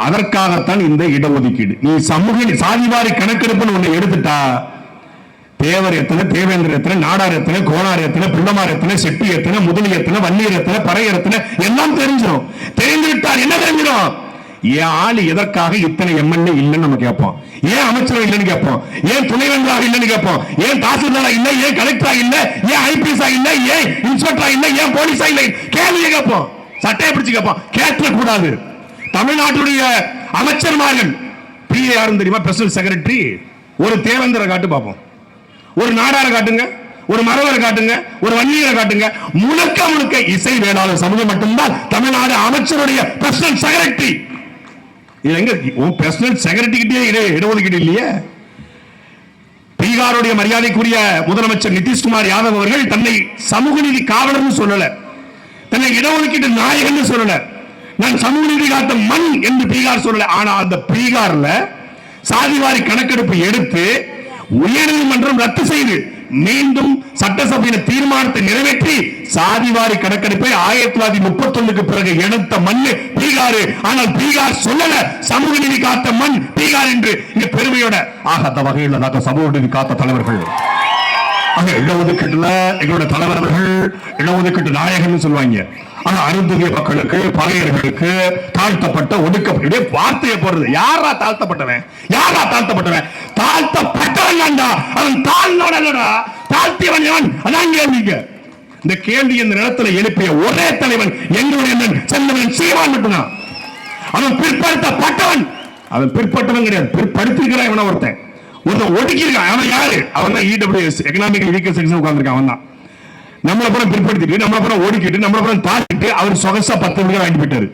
அதற்காகத்தான் இந்த இடஒதுக்கீடு. நீ சமூக சாதிவாரி கணக்கெடுப்புன்னு ஒண்ணு எடுத்துட்டா தேவர் எத்தனை, தேவேந்திர எத்தனை, நாடார் எத்தனை, கோனார் எத்தனை, பிள்ளமார் எத்தனை, செட்டி எத்தனை, முதலி எத்தனை, வன்னியர் எத்தனை, பறையர் எத்தனை எல்லாம் தெரிஞ்சிடும். தெரிந்துவிட்டால் என்ன தெரிஞ்சிடும்? ஏன் ஆளு எதற்காக இத்தனை எம்எல்ஏ இல்லைன்னு நம்ம கேட்போம். ஏன் அமைச்சர் இல்லைன்னு கேட்போம். ஏன் துணைவேந்தராக இல்லைன்னு கேட்போம். ஏன் தாசில்தாரா இல்ல, ஏன் கலெக்டரா இல்ல, ஏன் ஐபிஎஸ்ஆ இல்ல, ஏன் இன்ஸ்பெக்டரா இல்ல, ஏன் போலீஸா இல்ல, கேள்வியை கேட்போம். சட்டையை பிடிச்சு கேட்போம். கேட்க கூடாது. தமிழ்நாட்டுடைய அமைச்சர்மார்கள் பிஏ யாரும் தெரியுமா? President secretary. ஒரு தேவேந்திர காட்டு பார்ப்போம், ஒரு நாடார காட்டுங்க, ஒரு மரவரை காட்டுங்க, ஒரு வன்னியரை காட்டுங்க. முழுக்க முழுக்க இசை வேளாளர் சமூகம் மட்டும்தான் தமிழ்நாடு அமைச்சருடைய பிரசிடன்ட் செக்ரட்டரி. இது எங்க பிரசிடன்ட் செக்ரட்டரி கிட்டே இடஒதுக்கீடு இல்லையே. பீகாருடைய மரியாதைக்குரிய முதலமைச்சர் நிதிஷ்குமார் யாதவ் அவர்கள் தன்னை சமூக நீதி காவலர் சொல்லல, தன்னை இடஒதுக்கீட்டு நாயகன் சொல்லல, நான் சமூக நீதி காத்த மண் என்று பீகார் சொல்லல. ஆனா அந்த பீகார்ல சாதிவாரி கணக்கெடுப்பு எடுத்து உயர்நீதிமன்றம் ரத்து செய்து மீண்டும் சட்டசபையின் தீர்மானத்தை நிறைவேற்றி சாதிவாரி கணக்கெடுப்பை 1931 பிறகு எடுத்த மண் பீகார். ஆனால் பீகார் சொல்லல சமூக நீதி காத்த மண் பீகார் என்று இங்க பெருமையோட ஆகாத வகையில் சமூக நீதி காத்த தலைவர்கள் இடஒதுக்கீட்டுல எங்களுடைய தலைவர்கள் இடஒதுக்கீட்டு நாயகன் சொல்லுவாங்க. ஆனா அருந்ததிய மக்களுக்கு, பறையர்களுக்கு, தாழ்த்தப்பட்ட ஒடுக்கப்பட்ட வார்த்தையை போடுறது. யாரா தாழ்த்தப்பட்டவன்? யாரா தாழ்த்தப்பட்டவன்? தாழ்த்தப்பட்டவன் அவன் தாழ்ந்தவன், தாழ்த்தியவன் எவன்? அதான் கேள்விங்க. இந்த கேள்வி இந்த நிலத்துல எழுப்பிய ஒரே தலைவன் எங்களுடைய செல்வன் சீமான் மட்டும்தான். அவன் பிற்படுத்தப்பட்டவன். அவன் பிற்பட்டவன் கிடையாது, பிற்படுத்திருக்கிறான். இவன ஒருத்தன் ஒதுக்கி இருக்கான். அவன் யாரு? அவன் தான் இடபிள்யூஎஸ், எக்கனாமிக்கல் வீக்கர் செக்ஷன் உட்கார்ந்திருக்கான். அவன் தான் நம்மள புறம் பிற்படுத்திட்டு, நம்மள புறம் ஓடிக்கிட்டு, நம்மள புறம் தாக்கிட்டு அவர் சொகசா 10 வாங்கி போயிட்டாரு.